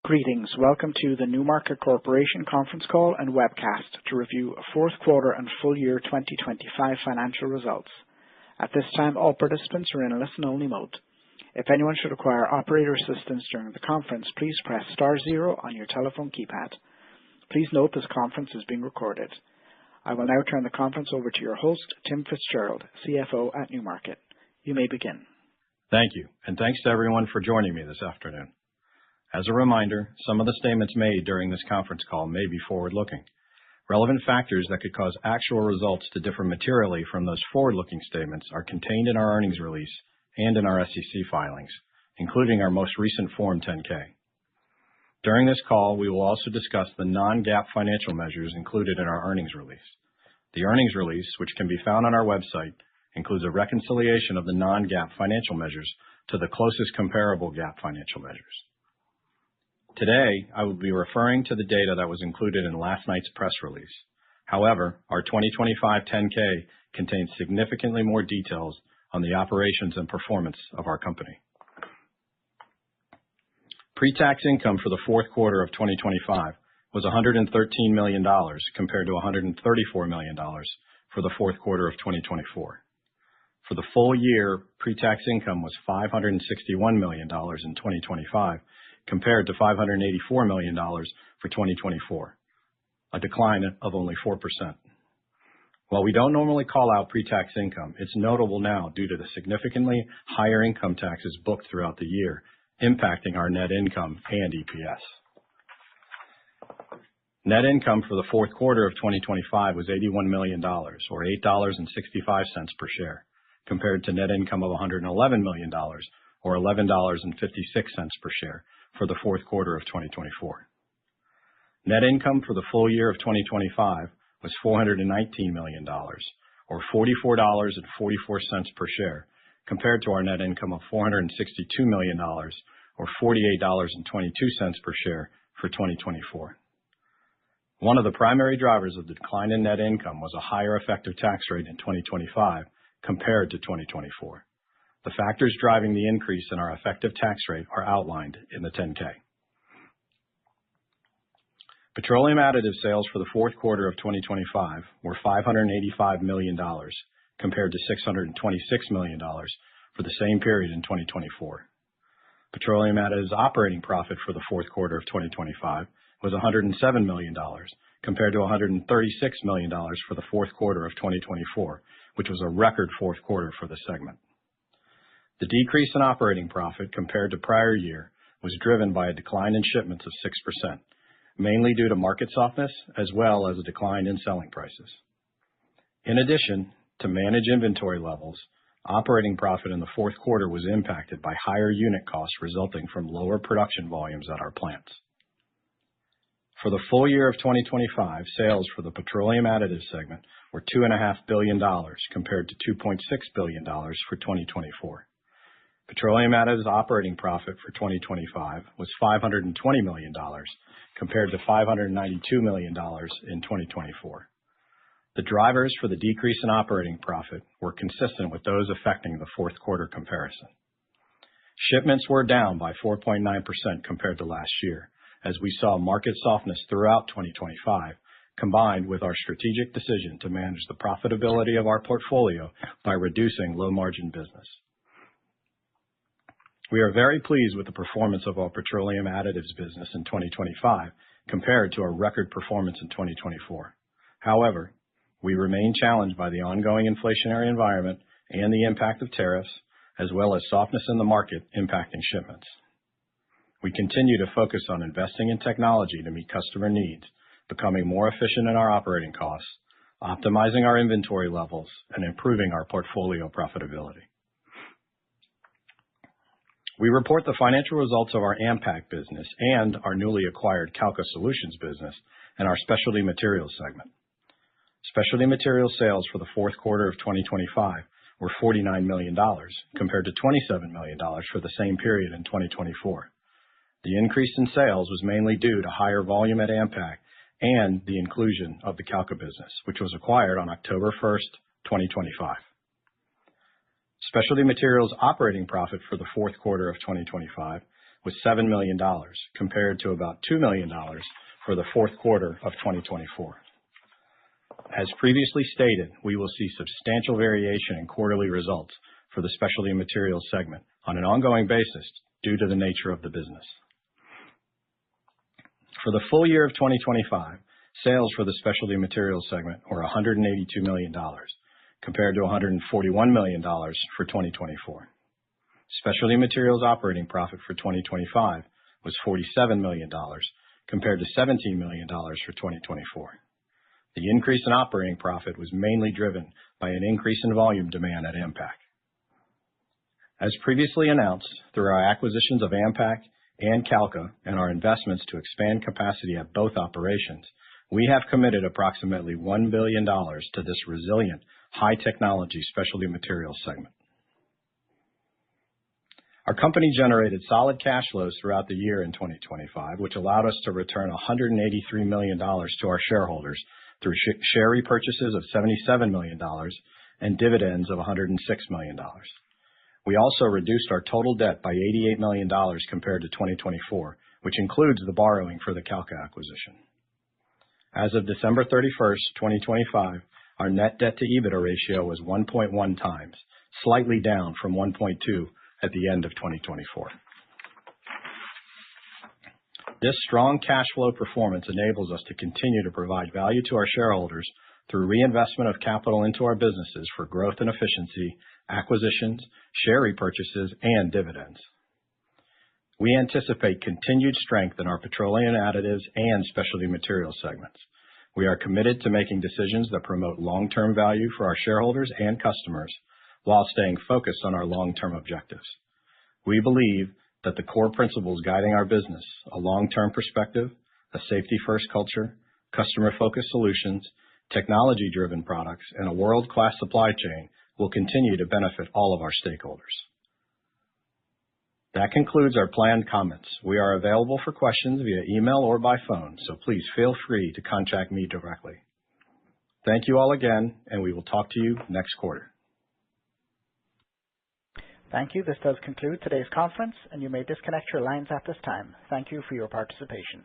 Greetings. Welcome to the NewMarket Corporation conference call and webcast to review fourth quarter and full year 2025 financial results. At this time, all participants are in a listen-only mode. If anyone should require operator assistance during the conference, please press star zero on your telephone keypad. Please note this conference is being recorded. I will now turn the conference over to your host, Tim Fitzgerald, CFO at NewMarket. You may begin. Thank you, and thanks to everyone for joining me this afternoon. As a reminder, some of the statements made during this conference call may be forward-looking. Relevant factors that could cause actual results to differ materially from those forward-looking statements are contained in our earnings release and in our SEC filings, including our most recent Form 10-K. During this call, we will also discuss the non-GAAP financial measures included in our earnings release. The earnings release, which can be found on our website, includes a reconciliation of the non-GAAP financial measures to the closest comparable GAAP financial measures. Today, I will be referring to the data that was included in last night's press release. However, our 2025 10-K contains significantly more details on the operations and performance of our company. Pre-tax income for the fourth quarter of 2025 was $113 million compared to $134 million for the fourth quarter of 2024. For the full year, pre-tax income was $561 million in 2025 compared to $584 million for 2024, a decline of only 4%. While we don't normally call out pre-tax income, it's notable now due to the significantly higher income taxes booked throughout the year, impacting our net income and EPS. Net income for the fourth quarter of 2025 was $81 million, or $8.65 per share, compared to net income of $111 million, or $11.56 per share, for the fourth quarter of 2024. Net income for the full year of 2025 was $419 million, or $44.44 per share, compared to our net income of $462 million, or $48.22 per share for 2024. One of the primary drivers of the decline in net income was a higher effective tax rate in 2025 compared to 2024. The factors driving the increase in our effective tax rate are outlined in the 10-K. Petroleum additive sales for the fourth quarter of 2025 were $585 million compared to $626 million for the same period in 2024. Petroleum additives operating profit for the fourth quarter of 2025 was $107 million compared to $136 million for the fourth quarter of 2024, which was a record fourth quarter for the segment. The decrease in operating profit compared to prior year was driven by a decline in shipments of 6%, mainly due to market softness as well as a decline in selling prices. In addition, to manage inventory levels, operating profit in the fourth quarter was impacted by higher unit costs resulting from lower production volumes at our plants. For the full year of 2025, sales for the petroleum additives segment were $2.5 billion compared to $2.6 billion for 2024. Petroleum additives operating profit for 2025 was $520 million compared to $592 million in 2024. The drivers for the decrease in operating profit were consistent with those affecting the fourth quarter comparison. Shipments were down by 4.9% compared to last year, as we saw market softness throughout 2025, combined with our strategic decision to manage the profitability of our portfolio by reducing low-margin business. We are very pleased with the performance of our petroleum additives business in 2025 compared to our record performance in 2024. However, we remain challenged by the ongoing inflationary environment and the impact of tariffs, as well as softness in the market impacting shipments. We continue to focus on investing in technology to meet customer needs, becoming more efficient in our operating costs, optimizing our inventory levels, and improving our portfolio profitability. We report the financial results of our AMPAC business and our newly acquired Calca Solutions business in our Specialty Materials segment. Specialty Materials sales for the fourth quarter of 2025 were $49 million compared to $27 million for the same period in 2024. The increase in sales was mainly due to higher volume at AMPAC and the inclusion of the Calca business, which was acquired on October 1st, 2025. Specialty Materials operating profit for the fourth quarter of 2025 was $7 million, compared to about $2 million for the fourth quarter of 2024. As previously stated, we will see substantial variation in quarterly results for the Specialty Materials segment on an ongoing basis due to the nature of the business. For the full year of 2025, sales for the Specialty Materials segment were $182 million, compared to $141 million for 2024. Specialty Materials operating profit for 2025 was $47 million, compared to $17 million for 2024. The increase in operating profit was mainly driven by an increase in volume demand at AMPAC. As previously announced, through our acquisitions of AMPAC and Calca and our investments to expand capacity at both operations, we have committed approximately $1 billion to this resilient, high-technology Specialty Materials segment. Our company generated solid cash flows throughout the year in 2025, which allowed us to return $183 million to our shareholders through share repurchases of $77 million and dividends of $106 million. We also reduced our total debt by $88 million compared to 2024, which includes the borrowing for the Calca acquisition. As of December 31st, 2025, our net debt to EBITDA ratio was 1.1 times, slightly down from 1.2 at the end of 2024. This strong cash flow performance enables us to continue to provide value to our shareholders through reinvestment of capital into our businesses for growth and efficiency, acquisitions, share repurchases, and dividends. We anticipate continued strength in our Petroleum Additives and Specialty Materials segments. We are committed to making decisions that promote long-term value for our shareholders and customers while staying focused on our long-term objectives. We believe that the core principles guiding our business, a long-term perspective, a safety-first culture, customer-focused solutions, technology-driven products, and a world-class supply chain will continue to benefit all of our stakeholders. That concludes our planned comments. We are available for questions via email or by phone, so please feel free to contact me directly. Thank you all again, and we will talk to you next quarter. Thank you. This does conclude today's conference, and you may disconnect your lines at this time. Thank you for your participation.